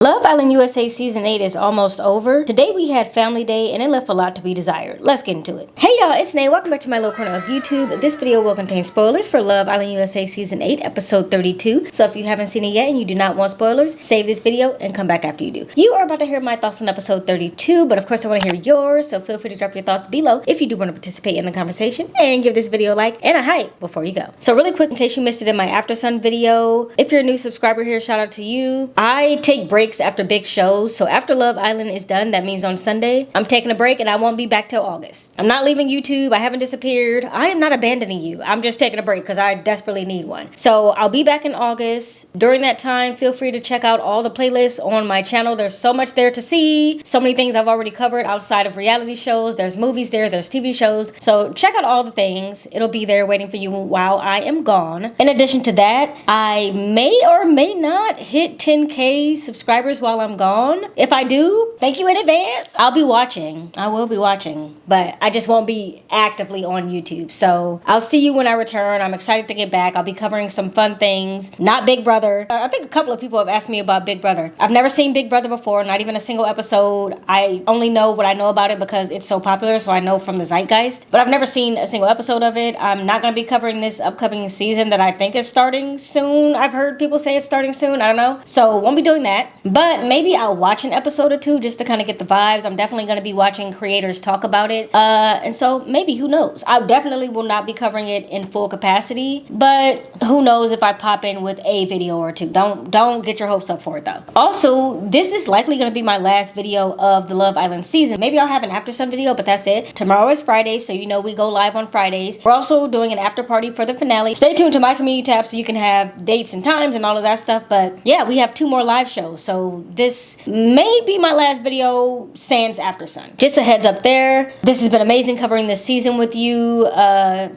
Love Island USA Season 8 is almost over. Today we had Family Day and it left a lot to be desired. Let's get into it. Hey y'all, it's Nay. Welcome back to my little corner of YouTube. This video will contain spoilers for Love Island USA Season 8 Episode 32. So if you haven't seen it yet and you do not want spoilers, save this video and come back after you do. You are about to hear my thoughts on Episode 32, but of course I want to hear yours, so feel free to drop your thoughts below if you do want to participate in the conversation, and give this video a like and a hype before you go. So really quick, in case you missed it in my After Sun video, if you're a new subscriber here, shout out to you. I take breaks after big shows, so after Love Island is done, that means on Sunday I'm taking a break and I won't be back till August. I'm not leaving YouTube. I haven't disappeared. I am not abandoning you. I'm just taking a break because I desperately need one. So I'll be back in August. During that time, feel free to check out all the playlists on my channel. There's so much there to see, so many things I've already covered outside of reality shows. There's movies there, there's TV shows, so check out all the things. It'll be there waiting for you while I am gone. In addition to that, I may or may not hit 10K subscribers while I'm gone. If I do, thank you in advance. I'll be watching. I will be watching, but I just won't be actively on YouTube. So I'll see you when I return. I'm excited to get back. I'll be covering some fun things. Not Big Brother. I think a couple of people have asked me about Big Brother. I've never seen Big Brother before, not even a single episode. I only know what I know about it because it's so popular, so I know from the zeitgeist. But I've never seen a single episode of it. I'm not going to be covering this upcoming season that I think is starting soon. I've heard people say it's starting soon. I don't know. So won't be doing that. But maybe I'll watch an episode or two just to kind of get the vibes. I'm definitely going to be watching creators talk about it. And so maybe, who knows? I definitely will not be covering it in full capacity, but who knows if I pop in with a video or two. Don't get your hopes up for it though. Also, this is likely going to be my last video of the Love Island season. Maybe I'll have an after sun video, but that's it. Tomorrow is Friday, so you know we go live on Fridays. We're also doing an after party for the finale. Stay tuned to my community tab so you can have dates and times and all of that stuff. But yeah, we have 2 more live shows, so this may be my last video sans after sun. Just a heads up there. This has been amazing covering this season with you.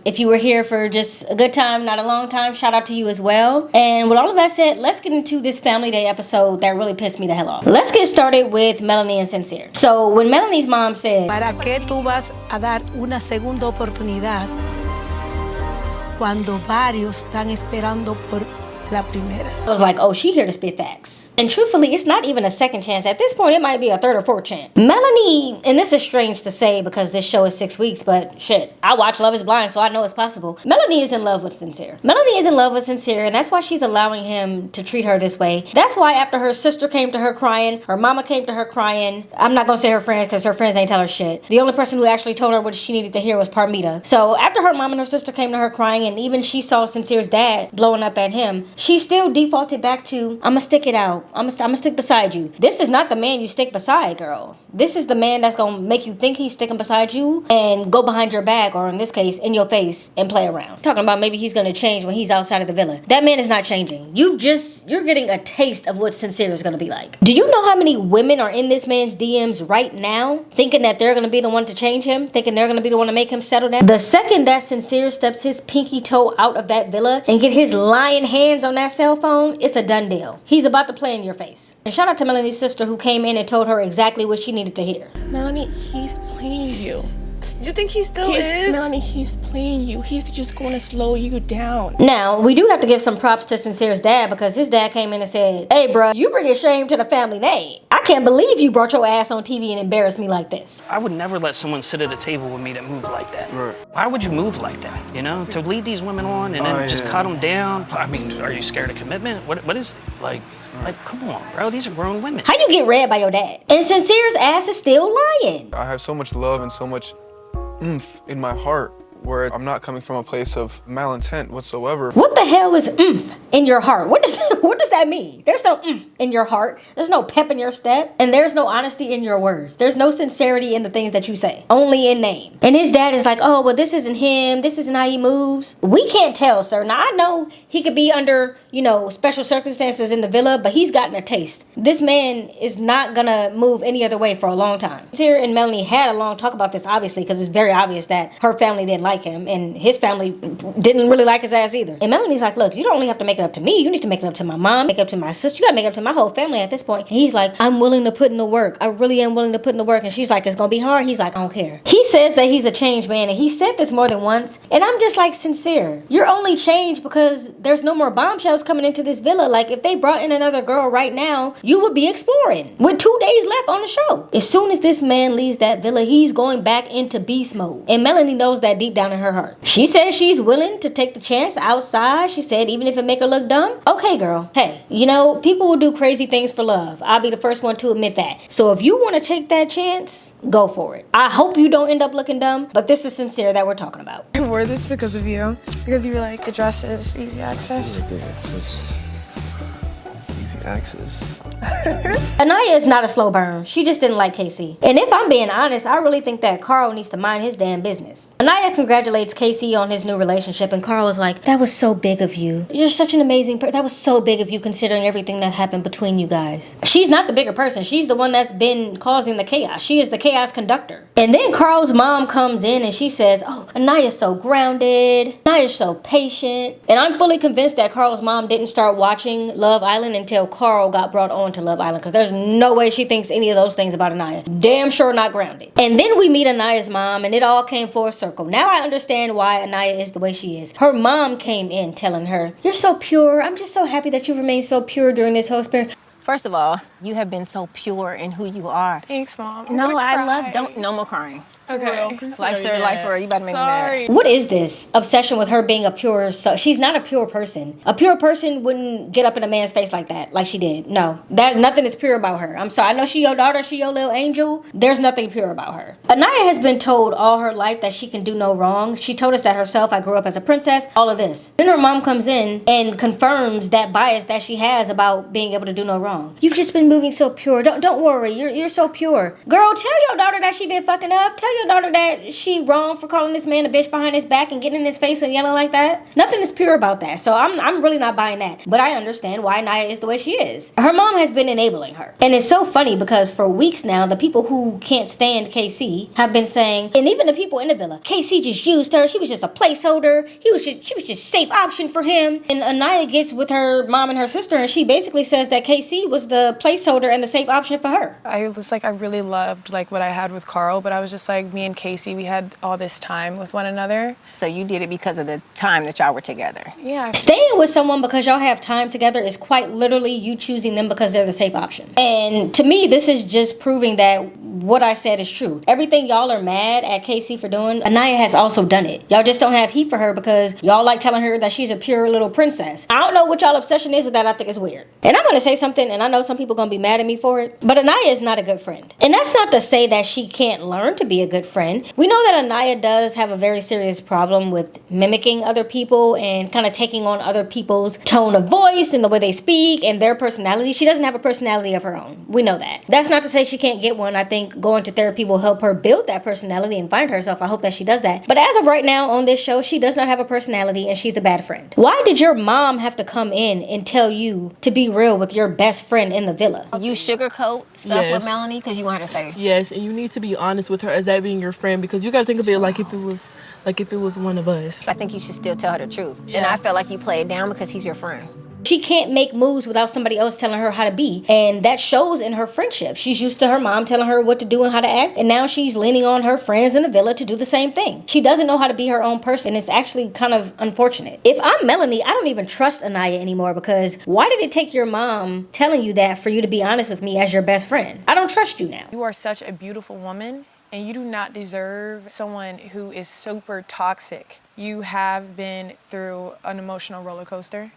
If you were here for just a good time, not a long time, shout out to you as well. And with all of that said, let's get into this Family Day episode that really pissed me the hell off. Let's get started with Melanie and Sincere. So when Melanie's mom said, ¿Para qué tú vas a dar una segunda oportunidad cuando varios están esperando por la primera? I was like, oh, she here to spit facts. And truthfully, it's not even a second chance. At this point, it might be a 3rd or 4th chance. Melanie, and this is strange to say because this show is 6 weeks, but shit, I watch Love is Blind, so I know it's possible. Melanie is in love with Sincere. Melanie is in love with Sincere, and that's why she's allowing him to treat her this way. That's why after her sister came to her crying, her mama came to her crying. I'm not gonna say her friends because her friends ain't tell her shit. The only person who actually told her what she needed to hear was Parmita. So after her mom and her sister came to her crying, and even she saw Sincere's dad blowing up at him, she still defaulted back to, I'ma stick it out. I'ma stick beside you. This is not the man you stick beside, girl. This is the man that's gonna make you think he's sticking beside you and go behind your back, or in this case, in your face, and play around. Talking about maybe he's gonna change when he's outside of the villa. That man is not changing. You're getting a taste of what Sincere is gonna be like. Do you know how many women are in this man's DMs right now, thinking that they're gonna be the one to change him, thinking they're gonna be the one to make him settle down? The second that Sincere steps his pinky toe out of that villa and get his lying hands on that cell phone, it's a done deal. He's about to play in your face. And shout out to Melanie's sister who came in and told her exactly what she needed to hear. Melanie, he's playing you. You think he still is? Melanie, he's playing you. He's just going to slow you down. Now, we do have to give some props to Sincere's dad, because his dad came in and said, hey, bro, you bringing shame to the family name. I can't believe you brought your ass on TV and embarrassed me like this. I would never let someone sit at a table with me that moved like that. Right. Why would you move like that? You know, to lead these women on and then just cut them down? I mean, are you scared of commitment? What is it? Like, come on, bro. These are grown women. How you get read by your dad? And Sincere's ass is still lying. I have so much love and so much oomph in my heart, where I'm not coming from a place of malintent whatsoever. What the hell is oomph in your heart? What does that mean? There's no oomph in your heart. There's no pep in your step. And there's no honesty in your words. There's no sincerity in the things that you say. Only in name. And his dad is like, oh, well, this isn't him. This isn't how he moves. We can't tell, sir. Now, I know he could be under, you know, special circumstances in the villa, but he's gotten a taste. This man is not gonna move any other way for a long time. Sincere and Melanie had a long talk about this, obviously, because it's very obvious that her family didn't like him and his family didn't really like his ass either. And Melanie's like, look, you don't only have to make it up to me, you need to make it up to my my mom, make up to my sister. You gotta make up to my whole family at this point. And he's like, I'm willing to put in the work. I really am willing to put in the work. And she's like, it's gonna be hard. He's like, I don't care. He says that he's a changed man, and he said this more than once. And I'm just like, sincere. You're only changed because there's no more bombshells coming into this villa. Like, if they brought in another girl right now, you would be exploring with 2 days left on the show. As soon as this man leaves that villa, he's going back into beast mode. And Melanie knows that deep down in her heart. She says she's willing to take the chance outside. She said, even if it make her look dumb. Okay, girl. Hey, you know, people will do crazy things for love. I'll be the first one to admit that. So if you want to take that chance, go for it. I hope you don't end up looking dumb, but this is sincere that we're talking about. I wore this because of you. Because you were like, the dress is easy access. Easy access. Aniya is not a slow burn. She just didn't like Casey. And if I'm being honest, I really think that Carl needs to mind his damn business. Aniya congratulates Casey on his new relationship, and Carl was like, that was so big of you. You're such an amazing person. That was so big of you considering everything that happened between you guys. She's not the bigger person. She's the one that's been causing the chaos. She is the chaos conductor. And then Carl's mom comes in and she says, oh, Aniya's so grounded. Aniya's so patient. And I'm fully convinced that Carl's mom didn't start watching Love Island until Carl got brought on to Love Island, because there's no way she thinks any of those things about Aniya. Damn sure not grounded. And then we meet Aniya's mom, and it all came full circle. Now I understand why Aniya is the way she is. Her mom came in telling her, you're so pure. I'm just so happy that you've remained so pure during this whole experience. First of all, you have been so pure in who you are. Thanks, Mom. No, no more crying. Okay. Like, sir, like for her, you better make me mad. What is this obsession with her being a pure soul? She's not a pure person. A pure person wouldn't get up in a man's face like that, like she did. No, nothing is pure about her. I'm sorry. I know she your daughter, she your little angel. There's nothing pure about her. Aniya has been told all her life that she can do no wrong. She told us that herself. I grew up as a princess. All of this. Then her mom comes in and confirms that bias that she has about being able to do no wrong. You've just been moving so pure. Don't worry. You're so pure. Girl, tell your daughter that she been fucking up. Tell your daughter that she wrong for calling this man a bitch behind his back and getting in his face and yelling like that. Nothing is pure about that. So I'm really not buying that. But I understand why Aniya is the way she is. Her mom has been enabling her. And it's so funny because for weeks now, the people who can't stand KC have been saying, and even the people in the villa, KC just used her. She was just a placeholder. She was just safe option for him. And Aniya gets with her mom and her sister, and she basically says that KC was the placeholder and the safe option for her. I was like, I really loved like what I had with Carl, but I was just like, me and Casey, we had all this time with one another. So you did it because of the time that y'all were together. Yeah. Staying with someone because y'all have time together is quite literally you choosing them because they're the safe option. And to me, this is just proving that what I said is true. Everything y'all are mad at Casey for doing, Aniya has also done it. Y'all just don't have heat for her because y'all like telling her that she's a pure little princess. I don't know what y'all obsession is with that. I think it's weird. And I'm going to say something, and I know some people going to be mad at me for it, but Aniya is not a good friend. And that's not to say that she can't learn to be a good friend. We know that Aniya does have a very serious problem with mimicking other people and kind of taking on other people's tone of voice and the way they speak and their personality. She doesn't have a personality of her own. We know that. That's not to say she can't get one. I think going to therapy will help her build that personality and find herself. I hope that she does that. But as of right now on this show, she does not have a personality and she's a bad friend. Why did your mom have to come in and tell you to be real with your best friend in the villa? You sugarcoat stuff with Melanie because you want her to say. Yes, and you need to be honest with her as that being your friend, because you got to think of it like if it was one of us. I think you should still tell her the truth. Yeah. And I felt like you played down because he's your friend. She can't make moves without somebody else telling her how to be. And that shows in her friendship. She's used to her mom telling her what to do and how to act. And now she's leaning on her friends in the villa to do the same thing. She doesn't know how to be her own person. And it's actually kind of unfortunate. If I'm Melanie, I don't even trust Aniya anymore, because why did it take your mom telling you that for you to be honest with me as your best friend? I don't trust you now. You are such a beautiful woman, and you do not deserve someone who is super toxic. You have been through an emotional roller coaster.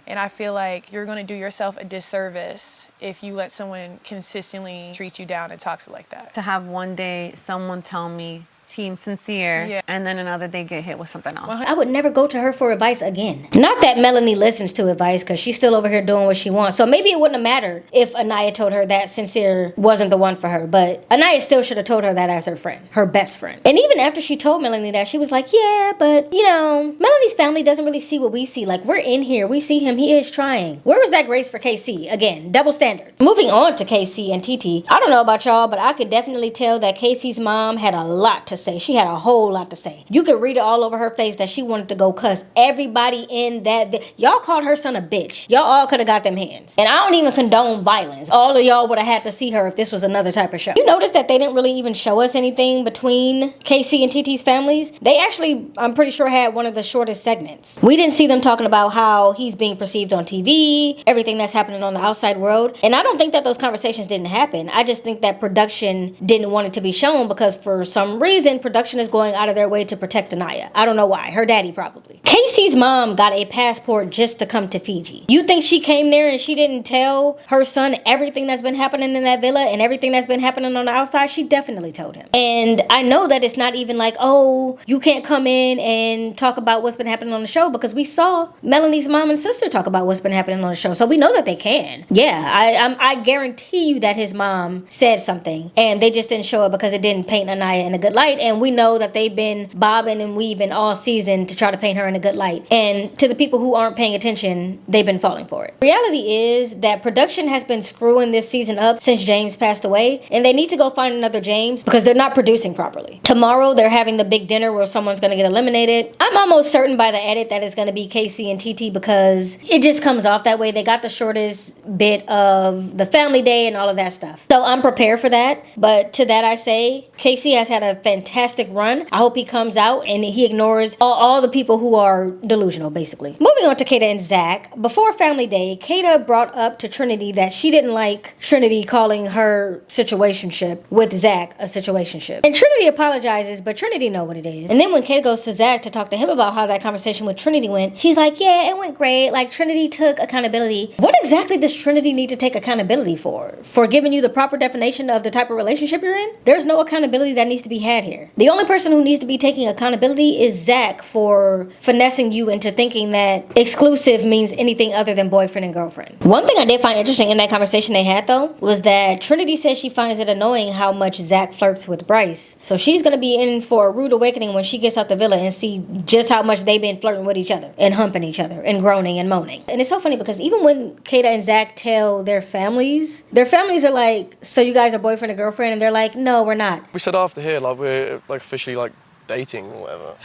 And I feel like you're going to do yourself a disservice if you let someone consistently treat you down and toxic like that. To have one day someone tell me, team sincere, and then another day get hit with something else. I would never go to her for advice again. Not that Melanie listens to advice, because she's still over here doing what she wants. So maybe it wouldn't have mattered if Aniya told her that Sincere wasn't the one for her. But Aniya still should have told her that as her friend, her best friend. And even after she told Melanie that, she was like, yeah, but you know, Melanie's family doesn't really see what we see. Like, we're in here, we see him, he is trying. Where was that grace for KC? Again, double standards. Moving on to KC and TT. I don't know about y'all, but I could definitely tell that KC's mom had a lot to say. She had a whole lot to say. You could read it all over her face that she wanted to go cuss everybody in that. Y'all called her son a bitch. Y'all all could have got them hands. And I don't even condone violence. All of y'all would have had to see her if this was another type of show. You notice that they didn't really even show us anything between KC and TT's families? They actually, I'm pretty sure, had one of the shortest segments. We didn't see them talking about how he's being perceived on TV, everything that's happening on the outside world. And I don't think that those conversations didn't happen. I just think that production didn't want it to be shown because for some reason, production is going out of their way to protect Aniya. I don't know why. Her daddy probably. Casey's mom got a passport just to come to Fiji. You think she came there and she didn't tell her son everything that's been happening in that villa and everything that's been happening on the outside? She definitely told him. And I know that it's not even like, oh, you can't come in and talk about what's been happening on the show, because we saw Melanie's mom and sister talk about what's been happening on the show. So we know that they can. Yeah, I guarantee you that his mom said something and they just didn't show it because it didn't paint Aniya in a good light. And we know that they've been bobbing and weaving all season to try to paint her in a good light. And to the people who aren't paying attention, they've been falling for it. Reality is that production has been screwing this season up since James passed away, and they need to go find another James because they're not producing properly. Tomorrow they're having the big dinner where someone's going to get eliminated. I'm almost certain by the edit that it's going to be KC and TT because it just comes off that way. They got the shortest bit of the family day and all of that stuff. So I'm prepared for that. But to that I say, KC has had a fantastic run. I hope he comes out and he ignores all the people who are delusional, basically. Moving on to Kata and Zach. Before family day, Kata brought up to Trinity that she didn't like Trinity calling her situationship with Zach a situationship. And Trinity apologizes, but Trinity know what it is. And then when Kata goes to Zach to talk to him about how that conversation with Trinity went, she's like, yeah, it went great. Like, Trinity took accountability. What exactly does Trinity need to take accountability for? For giving you the proper definition of the type of relationship you're in? There's no accountability that needs to be had here. The only person who needs to be taking accountability is Zach for finessing you into thinking that exclusive means anything other than boyfriend and girlfriend. One thing I did find interesting in that conversation they had, though, was that Trinity says she finds it annoying how much Zach flirts with Bryce. So she's going to be in for a rude awakening when she gets out the villa and see just how much they've been flirting with each other and humping each other and groaning and moaning. And it's so funny because even when Kata and Zach tell their families are like, so you guys are boyfriend and girlfriend? And they're like, no, we're not. We said after here, like, we're like officially like dating or whatever. Wait.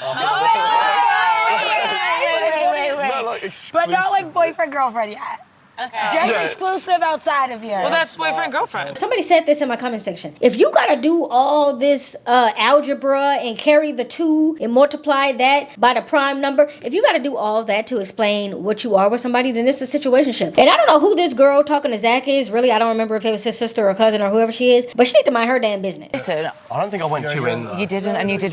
Not like exclusive. But not like boyfriend, girlfriend yet. Okay. Just exclusive outside of here. Well, that's boyfriend, girlfriend. Somebody said this in my comment section. If you gotta do all this algebra and carry the 2 and multiply that by the prime number, if you gotta do all that to explain what you are with somebody, then it's a situationship. And I don't know who this girl talking to Zach is. Really, I don't remember if it was his sister or cousin or whoever she is, but she need to mind her damn business. Listen, I don't think I went too in. you didn't, and you did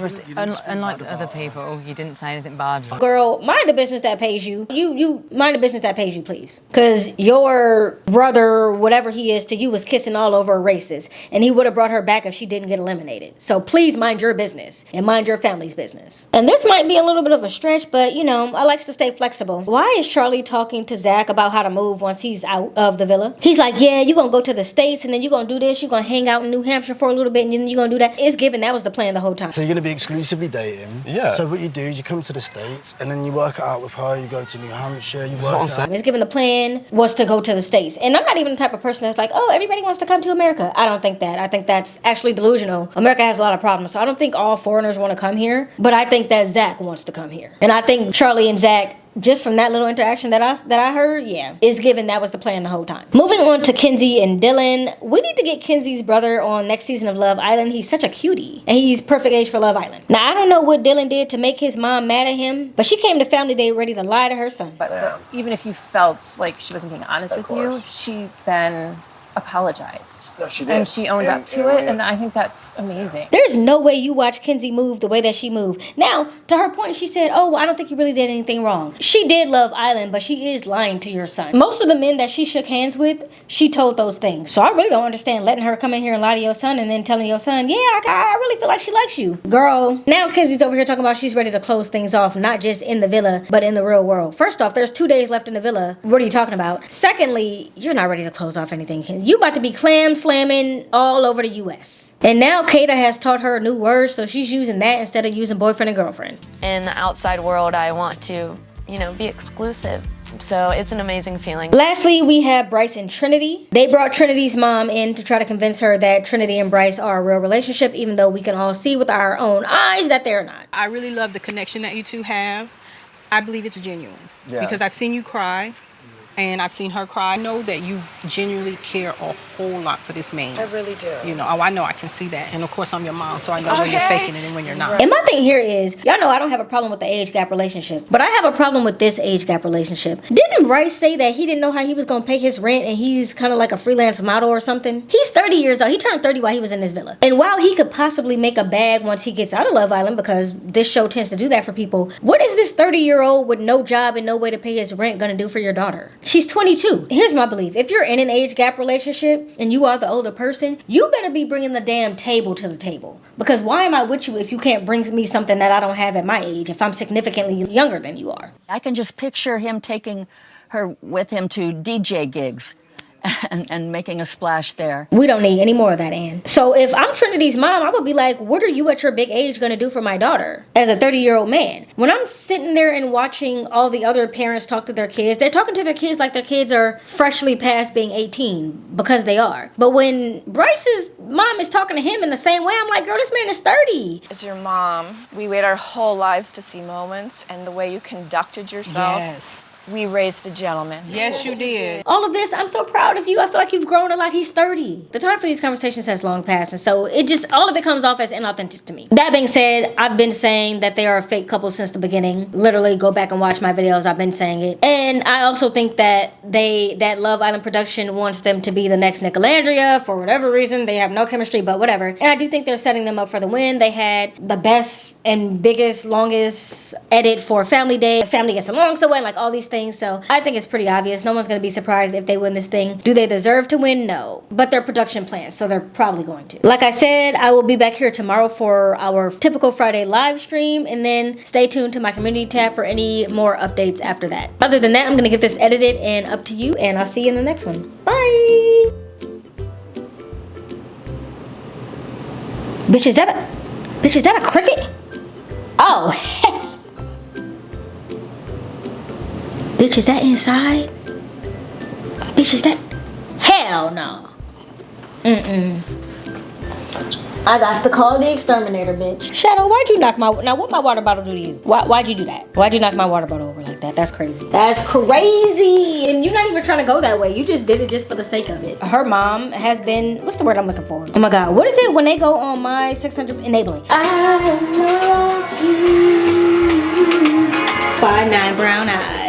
unlike other people, you didn't say anything bad. Girl, mind the business that pays you. You mind the business that pays you, please. Because your brother, whatever he is to you, was kissing all over a racist, and he would have brought her back if she didn't get eliminated. So please mind your business and mind your family's business. And this might be a little bit of a stretch, but you know, I like to stay flexible. Why is Charlie talking to Zach about how to move once he's out of the villa? He's like, yeah, you're gonna go to the States and then you're gonna do this, you're gonna hang out in New Hampshire for a little bit and then you're gonna do that. It's given that was the plan the whole time. So you're gonna be exclusively dating. Yeah. So what you do is you come to the States and then you work it out with her, you go to New Hampshire, you work it out. It's given the plan was to go to the States. And I'm not even the type of person that's like, oh, everybody wants to come to America. I don't think that. I think that's actually delusional. America has a lot of problems. So I don't think all foreigners want to come here. But I think that Zach wants to come here. And I think Charlie and Zach, just from that little interaction that I heard, yeah, is given that was the plan the whole time. Moving on to Kenzie and Dylan. We need to get Kenzie's brother on next season of Love Island. He's such a cutie. And he's perfect age for Love Island. Now, I don't know what Dylan did to make his mom mad at him, but she came to family day ready to lie to her son. But even if you felt like she wasn't being honest with you, she then apologized. No, she did. And she owned up to it, and I think that's amazing. There's no way you watch Kenzie move the way that she moved. Now, to her point, she said, oh, I don't think you really did anything wrong. She did Love Island, but she is lying to your son. Most of the men that she shook hands with, she told those things. So I really don't understand letting her come in here and lie to your son and then telling your son, yeah, I really feel like she likes you. Girl, now Kenzie's over here talking about she's ready to close things off, not just in the villa, but in the real world. First off, there's 2 days left in the villa. What are you talking about? Secondly, you're not ready to close off anything, Kenzie. You about to be clam slamming all over the U.S. And now Kata has taught her a new word, so she's using that instead of using boyfriend and girlfriend. In the outside world, I want to, be exclusive. So it's an amazing feeling. Lastly, we have Bryce and Trinity. They brought Trinity's mom in to try to convince her that Trinity and Bryce are a real relationship, even though we can all see with our own eyes that they're not. I really love the connection that you two have. I believe it's genuine because I've seen you cry and I've seen her cry. I know that you genuinely care a whole lot for this man. I really do. You know, I know I can see that. And of course, I'm your mom, so I know when you're faking it and when you're not. And my thing here is, y'all know I don't have a problem with the age gap relationship, but I have a problem with this age gap relationship. Didn't Bryce say that he didn't know how he was going to pay his rent and he's kind of like a freelance model or something? He's 30 years old. He turned 30 while he was in this villa. And while he could possibly make a bag once he gets out of Love Island, because this show tends to do that for people, what is this 30-year-old with no job and no way to pay his rent going to do for your daughter? She's 22. Here's my belief. If you're in an age gap relationship and you are the older person, you better be bringing the damn table to the table. Because why am I with you if you can't bring me something that I don't have at my age, if I'm significantly younger than you are? I can just picture him taking her with him to DJ gigs and making a splash there. We don't need any more of that, Ann. So if I'm Trinity's mom, I would be like, what are you at your big age going to do for my daughter as a 30-year-old man? When I'm sitting there and watching all the other parents talk to their kids, they're talking to their kids like their kids are freshly past being 18, because they are. But when Bryce's mom is talking to him in the same way, I'm like, girl, this man is 30. It's your mom. We wait our whole lives to see moments, and the way you conducted yourself. Yes. We raised a gentleman. Yes, you did. All of this, I'm so proud of you. I feel like you've grown a lot. He's 30. The time for these conversations has long passed, and so all of it comes off as inauthentic to me. That being said, I've been saying that they are a fake couple since the beginning. Literally, go back and watch my videos. I've been saying it. And I also think that that Love Island production wants them to be the next Nicolandria for whatever reason. They have no chemistry, but whatever. And I do think they're setting them up for the win. They had the best and biggest, longest edit for Family Day. Family gets along so well, like all these things. So I think it's pretty obvious. No one's going to be surprised if they win this thing. Do they deserve to win? No. But they're production plans, so they're probably going to. Like I said, I will be back here tomorrow for our typical Friday live stream, and then stay tuned to my community tab for any more updates after that. Other than that, I'm going to get this edited and up to you, and I'll see you in the next one. Bye! Bitch, is that a cricket? Oh, heck. Bitch, is that inside? Bitch, is that? Hell no. I got to call the exterminator, bitch. Shadow, why'd you knock now what my water bottle do to you? Why'd you do that? Why'd you knock my water bottle over like that? That's crazy. That's crazy. And you're not even trying to go that way. You just did it just for the sake of it. Her mom has been, what's the word I'm looking for? Oh my God, what is it when they go on my 600 enabling? I love you. 5'9" brown eyes.